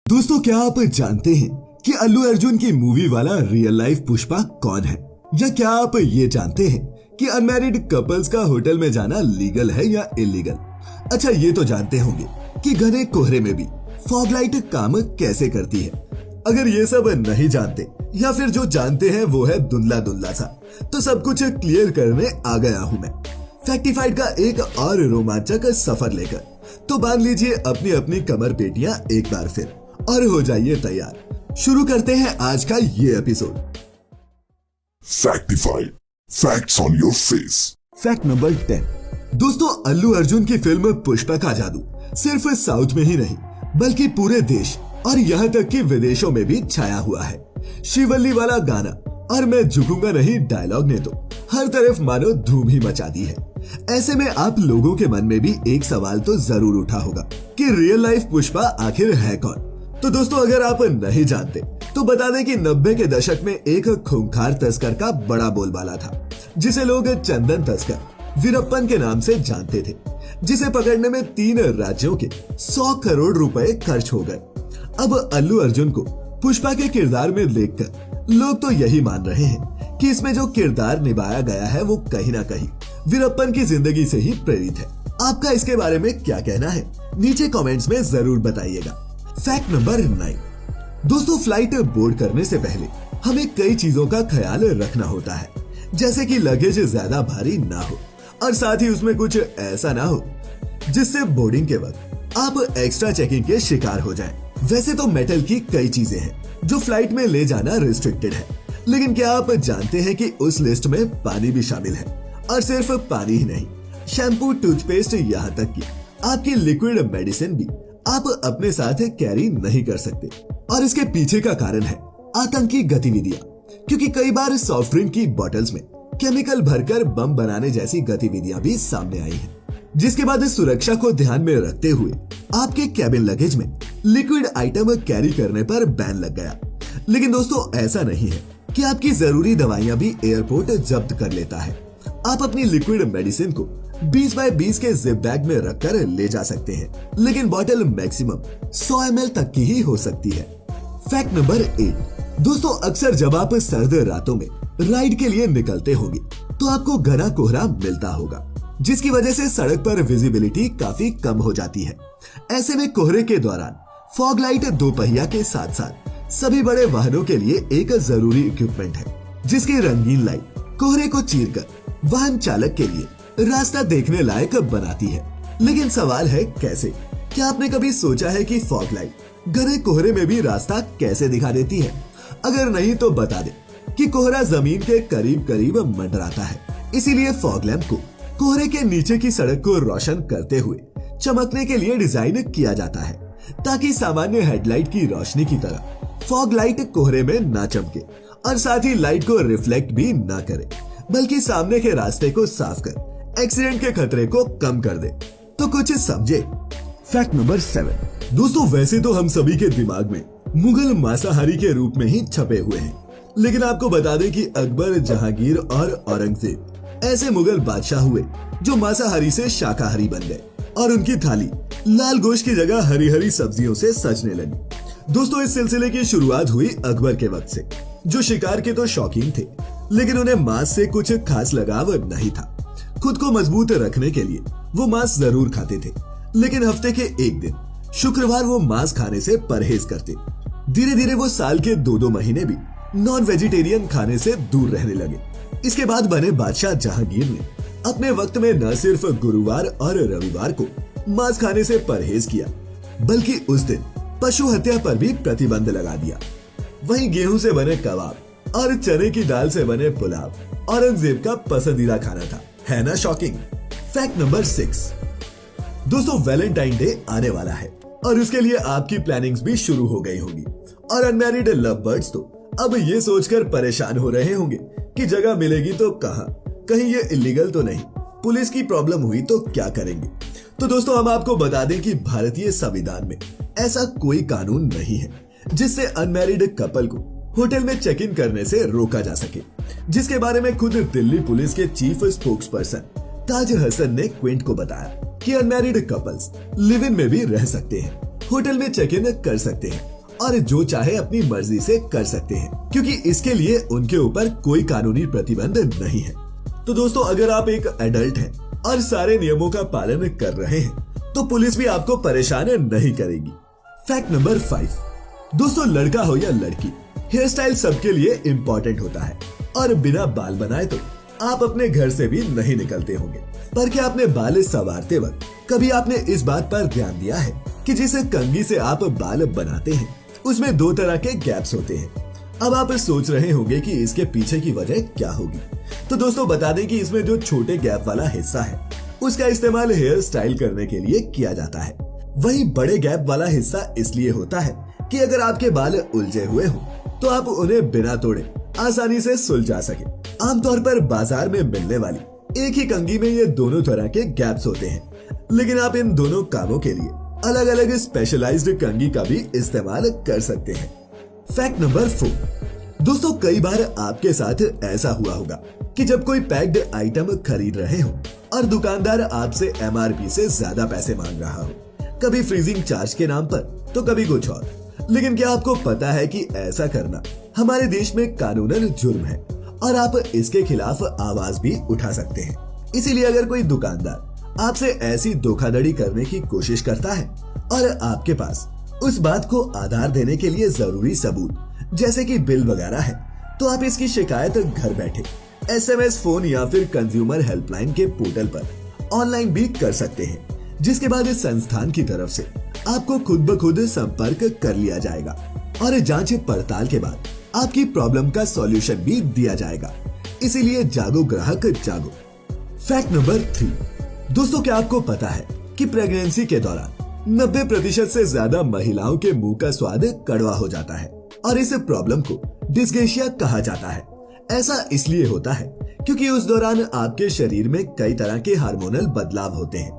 दोस्तों, क्या आप जानते हैं कि अल्लू अर्जुन की मूवी वाला रियल लाइफ पुष्पा कौन है? या क्या आप ये जानते हैं कि अनमैरिड कपल्स का होटल में जाना लीगल है या इलीगल? अच्छा, ये तो जानते होंगे कि घने कोहरे में भी फॉग लाइट काम कैसे करती है। अगर ये सब नहीं जानते या फिर जो जानते हैं वो है धुंधला धुंधला सा, तो सब कुछ क्लियर करने आ गया हूँ मैं फैक्टिफाइड का एक और रोमांचक सफर लेकर। तो बांध लीजिए अपनी अपनी कमर पेटियां एक बार फिर और हो जाइए तैयार। शुरू करते हैं आज का ये episode. Factified, facts on your face. Fact number 10। दोस्तों, अल्लू अर्जुन की फिल्म पुष्पा का जादू सिर्फ साउथ में ही नहीं बल्कि पूरे देश और यहाँ तक कि विदेशों में भी छाया हुआ है। श्रीवल्ली वाला गाना और मैं झुकूंगा नहीं डायलॉग ने तो हर तरफ मानो धूम ही मचा दी है। ऐसे में आप लोगों के मन में भी एक सवाल तो जरूर उठा होगा कि रियल लाइफ पुष्पा आखिर है कौन? तो दोस्तों, अगर आप नहीं जानते तो बता दें कि 90 के दशक में एक खूंखार तस्कर का बड़ा बोलबाला था, जिसे लोग चंदन तस्कर वीरप्पन के नाम से जानते थे, जिसे पकड़ने में 3 राज्यों के 100 करोड़ रुपए खर्च हो गए। अब अल्लू अर्जुन को पुष्पा के किरदार में देखकर लोग तो यही मान रहे हैं कि इसमें जो किरदार निभाया गया है वो कहीं ना कहीं वीरप्पन की जिंदगी से ही प्रेरित है। आपका इसके बारे में क्या कहना है? नीचे कमेंट्स में जरूर बताइएगा। Fact number 9। दोस्तों, फ्लाइट बोर्ड करने से पहले हमें कई चीजों का ख्याल रखना होता है, जैसे कि लगेज ज्यादा भारी ना हो और साथ ही उसमें कुछ ऐसा ना हो जिससे बोर्डिंग के वक्त आप एक्स्ट्रा चेकिंग के शिकार हो जाएं। वैसे तो मेटल की कई चीजें हैं जो फ्लाइट में ले जाना रिस्ट्रिक्टेड है, लेकिन क्या आप जानते हैं कि उस लिस्ट में पानी भी शामिल है? और सिर्फ पानी ही नहीं, शैम्पू, टूथपेस्ट, यहाँ तक कि आपकी लिक्विड मेडिसिन भी आप अपने साथ कैरी नहीं कर सकते। और इसके पीछे का कारण है आतंकी गतिविधियां, क्योंकि कई बार सॉफ्ट ड्रिंक की बोतल्स में केमिकल भरकर बम बनाने जैसी गतिविधियां भी सामने आई हैं, जिसके बाद सुरक्षा को ध्यान में रखते हुए आपके कैबिन लगेज में लिक्विड आइटम कैरी करने पर बैन लग गया। लेकिन दोस्तों, ऐसा नहीं है कि आपकी जरूरी दवाइयां भी एयरपोर्ट जब्त कर लेता है। आप अपनी लिक्विड मेडिसिन को 20 बाय 20 के जिप बैग में रखकर ले जा सकते हैं, लेकिन बोतल मैक्सिमम 100 ml तक की ही हो सकती है। Fact number 8। दोस्तों, अक्सर जब आप सर्द रातों में राइड के लिए निकलते होंगे तो आपको घना कोहरा मिलता होगा, जिसकी वजह से सड़क पर विजिबिलिटी काफी कम हो जाती है। ऐसे में कोहरे के दौरान फॉग लाइट 2 पहिया के साथ साथ सभी बड़े वाहनों के लिए एक जरूरी इक्विपमेंट है, जिसकी रंगीन लाइट कोहरे को चीरकर वाहन चालक के लिए रास्ता देखने लायक बनाती है। लेकिन सवाल है कैसे? क्या आपने कभी सोचा है कि फॉग लाइट घने कोहरे में भी रास्ता कैसे दिखा देती है? अगर नहीं तो बता दें कि कोहरा जमीन के करीब करीब मंडराता है, इसीलिए फॉग लैंप को कोहरे के नीचे की सड़क को रोशन करते हुए चमकने के लिए डिजाइन किया जाता है, ताकि सामान्य हेडलाइट की रोशनी की तरह फॉग लाइट कोहरे में ना चमके और साथ ही लाइट को रिफ्लेक्ट भी ना करे, बल्कि सामने के रास्ते को साफ कर एक्सीडेंट के खतरे को कम कर दे। तो कुछ समझे? Fact number 7। दोस्तों, वैसे तो हम सभी के दिमाग में मुगल मांसाहारी के रूप में ही छपे हुए हैं, लेकिन आपको बता दें कि अकबर, जहांगीर और औरंगजेब ऐसे मुगल बादशाह हुए जो मांसाहारी से शाकाहारी बन गए और उनकी थाली लाल गोश्त की जगह हरी हरी सब्जियों से सजने लगी। दोस्तों, इस सिलसिले की शुरुआत हुई अकबर के वक्त से, जो शिकार के तो शौकीन थे, लेकिन उन्हें मांस से कुछ खास लगाव नहीं था। खुद को मजबूत रखने के लिए वो मांस जरूर खाते थे, लेकिन हफ्ते के एक दिन शुक्रवार वो मांस खाने से परहेज करते। धीरे धीरे वो साल के 2-2 महीने भी नॉन वेजिटेरियन खाने से दूर रहने लगे। इसके बाद बने बादशाह जहांगीर ने अपने वक्त में न सिर्फ गुरुवार और रविवार को मांस खाने से परहेज किया, बल्कि उस दिन पशु हत्या पर भी प्रतिबंध लगा दिया। वहीं गेहूं से बने कबाब और चने की दाल से बने पुलाव औरंगजेब का पसंदीदा खाना था। है ना शॉकिंग? Fact number 6। दोस्तों, वैलेंटाइन डे आने वाला है और उसके लिए आपकी प्लानिंग्स भी शुरू हो गई होगी, और अनमैरिड लव बर्ड्स तो अब ये सोचकर परेशान हो रहे होंगे कि जगह मिलेगी तो कहां, कहीं ये इलीगल तो नहीं, पुलिस की प्रॉब्लम हुई तो क्या करेंगे? तो दोस्तों, हम आपको बता दें कि भारतीय संविधान में ऐसा कोई कानून नहीं है जिससे अनमैरिड कपल को होटल में चेक इन करने से रोका जा सके, जिसके बारे में खुद दिल्ली पुलिस के चीफ स्पोक्स पर्सन ताज हसन ने क्विंट को बताया कि अनमैरिड कपल्स लिव इन में भी रह सकते हैं, होटल में चेक इन कर सकते हैं और जो चाहे अपनी मर्जी से कर सकते हैं, क्योंकि इसके लिए उनके ऊपर कोई कानूनी प्रतिबंध नहीं है। तो दोस्तों, अगर आप एक एडल्ट हैं और सारे नियमों का पालन कर रहे हैं तो पुलिस भी आपको परेशान नहीं करेगी। Fact number 5। दोस्तों, लड़का हो या लड़की, हेयर स्टाइल सबके लिए इम्पोर्टेंट होता है और बिना बाल बनाए तो आप अपने घर से भी नहीं निकलते होंगे। पर क्या आपने बाल संवारते वक्त कभी आपने इस बात पर ध्यान दिया है कि जिस कंघी से आप बाल बनाते हैं उसमें 2 तरह के गैप्स होते हैं। अब आप सोच रहे होंगे कि इसके पीछे की वजह क्या होगी। तो दोस्तों, बता दें कि इसमें जो छोटे गैप वाला हिस्सा है उसका इस्तेमाल हेयर स्टाइल करने के लिए किया जाता है। वही बड़े गैप वाला हिस्सा इसलिए होता है कि अगर आपके बाल उलझे हुए हो तो आप उन्हें बिना तोड़े आसानी से सुलझा सके। आमतौर पर बाजार में मिलने वाली एक ही कंघी में ये दोनों तरह के गैप्स होते हैं, लेकिन आप इन दोनों कामों के लिए अलग अलग स्पेशलाइज्ड कंघी का भी इस्तेमाल कर सकते हैं। Fact number 4। दोस्तों, कई बार आपके साथ ऐसा हुआ होगा कि जब कोई पैक्ड आइटम खरीद रहे हो और दुकानदार आपसे MRP से ज्यादा पैसे मांग रहा हो, कभी फ्रीजिंग चार्ज के नाम पर तो कभी कुछ और। लेकिन क्या आपको पता है कि ऐसा करना हमारे देश में कानूनन जुर्म है और आप इसके खिलाफ आवाज भी उठा सकते हैं। इसीलिए अगर कोई दुकानदार आपसे ऐसी धोखाधड़ी करने की कोशिश करता है और आपके पास उस बात को आधार देने के लिए जरूरी सबूत जैसे कि बिल वगैरह है, तो आप इसकी शिकायत घर बैठे SMS, फोन या फिर कंज्यूमर हेल्पलाइन के पोर्टल पर ऑनलाइन भी कर सकते हैं, जिसके बाद इस संस्थान की तरफ से आपको खुद ब खुद संपर्क कर लिया जाएगा और जांच पड़ताल के बाद आपकी प्रॉब्लम का सॉल्यूशन भी दिया जाएगा। इसीलिए जागो ग्राहक जागो। Fact number 3। दोस्तों, क्या आपको पता है कि प्रेगनेंसी के दौरान 90% से ज्यादा महिलाओं के मुंह का स्वाद कड़वा हो जाता है और इस प्रॉब्लम को डिस्गेशिया कहा जाता है। ऐसा इसलिए होता है क्योंकि उस दौरान आपके शरीर में कई तरह के हार्मोनल बदलाव होते हैं,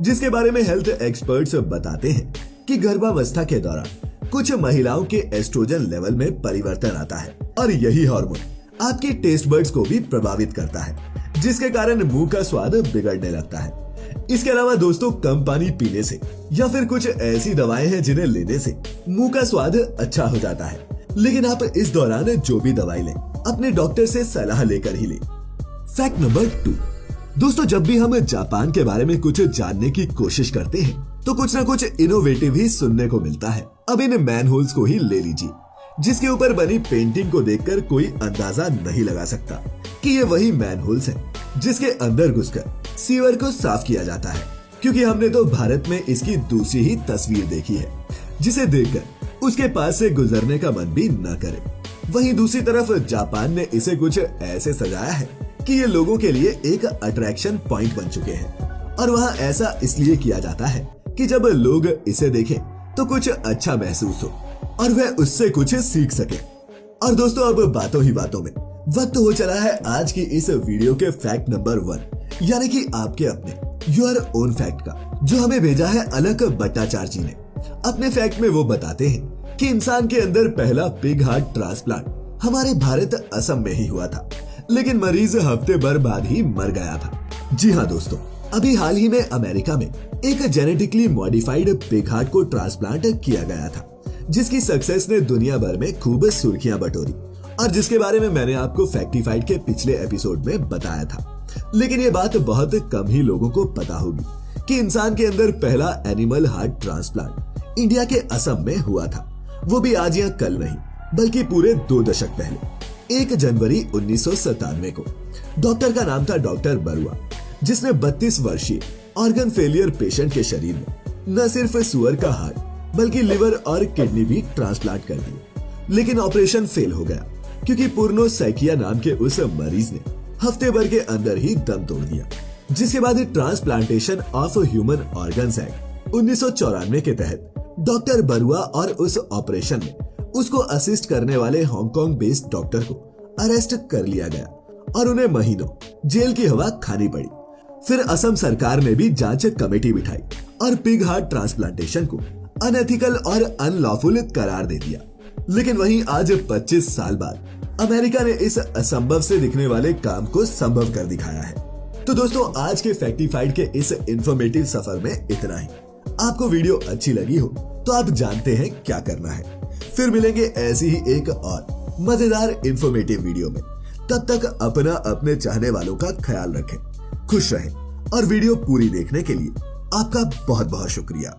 जिसके बारे में हेल्थ एक्सपर्ट्स बताते हैं कि गर्भावस्था के दौरान कुछ महिलाओं के एस्ट्रोजन लेवल में परिवर्तन आता है और यही हार्मोन आपके टेस्ट बड्स को भी प्रभावित करता है, जिसके कारण मुंह का स्वाद बिगड़ने लगता है। इसके अलावा दोस्तों, कम पानी पीने से या फिर कुछ ऐसी दवाएं हैं जिन्हें लेने से मुंह का स्वाद अच्छा हो जाता है, लेकिन आप इस दौरान जो भी दवाई लें अपने डॉक्टर से सलाह लेकर ही लें। Fact number 2। दोस्तों, जब भी हम जापान के बारे में कुछ जानने की कोशिश करते हैं तो कुछ ना कुछ इनोवेटिव ही सुनने को मिलता है। अब इन मैनहोल्स को ही ले लीजिए, जिसके ऊपर बनी पेंटिंग को देखकर कोई अंदाजा नहीं लगा सकता कि ये वही मैनहोल्स हैं जिसके अंदर घुसकर सीवर को साफ किया जाता है, क्योंकि हमने तो भारत में इसकी दूसरी ही तस्वीर देखी है, जिसे देखकर उसके पास से गुजरने का मन भी न करे। वहीं दूसरी तरफ जापान ने इसे कुछ ऐसे सजाया है कि ये लोगों के लिए एक अट्रैक्शन पॉइंट बन चुके हैं, और वहाँ ऐसा इसलिए किया जाता है कि जब लोग इसे देखें तो कुछ अच्छा महसूस हो और वह उससे कुछ सीख सके। और दोस्तों, अब बातों ही बातों में वक्त हो चला है आज की इस वीडियो के फैक्ट नंबर 1, यानी कि आपके अपने योर ओन फैक्ट का, जो हमें भेजा है अलक भट्टाचार्य जी ने। अपने फैक्ट में वो बताते हैं कि इंसान के अंदर पहला पिग हार्ट ट्रांसप्लांट हमारे भारत असम में ही हुआ था, लेकिन मरीज हफ्ते भर बाद ही मर गया था। जी हाँ दोस्तों, अभी हाल ही में अमेरिका में एक जेनेटिकली मॉडिफाइड पिग हार्ट को ट्रांसप्लांट किया गया था, जिसकी सक्सेस ने दुनिया भर में खूब सुर्खियां बटोरी और जिसके बारे में मैंने आपको फैक्टिफाइड के पिछले एपिसोड में बताया था। लेकिन ये बात बहुत कम ही लोगों को पता होगी कि इंसान के अंदर पहला एनिमल हार्ट ट्रांसप्लांट इंडिया के असम में हुआ था, वो भी आज या कल नहीं बल्कि पूरे 2 दशक पहले 1 जनवरी 1997 को। डॉक्टर का नाम था डॉक्टर बरुआ, जिसने 32 वर्षीय ऑर्गन फेलियर पेशेंट के शरीर में न सिर्फ सुअर का हार्ट बल्कि लिवर और किडनी भी ट्रांसप्लांट कर दिए। लेकिन ऑपरेशन फेल हो गया क्योंकि पूर्णो सैकिया नाम के उस मरीज ने हफ्ते भर के अंदर ही दम तोड़ दिया, जिसके बाद transplantation of human organs act 1994 के तहत डॉक्टर बरुआ और उस ऑपरेशन में उसको असिस्ट करने वाले हांगकांग बेस्ड डॉक्टर को अरेस्ट कर लिया गया और उन्हें महीनों जेल की हवा खानी पड़ी। फिर असम सरकार ने भी जांच कमेटी बिठाई और पिग हार्ट ट्रांसप्लांटेशन को अनएथिकल और अनलॉफुल करार दे दिया। लेकिन वहीं आज 25 साल बाद अमेरिका ने इस असंभव से दिखने वाले काम को संभव कर दिखाया है। तो दोस्तों, आज के फैक्टिफाइड के इस इंफॉर्मेटिव सफर में इतना ही। आपको वीडियो अच्छी लगी हो तो आप जानते हैं क्या करना है। फिर मिलेंगे ऐसी ही एक और मजेदार इंफॉर्मेटिव वीडियो में। तब तक अपना अपने चाहने वालों का ख्याल रखें, खुश रहें और वीडियो पूरी देखने के लिए आपका बहुत बहुत शुक्रिया।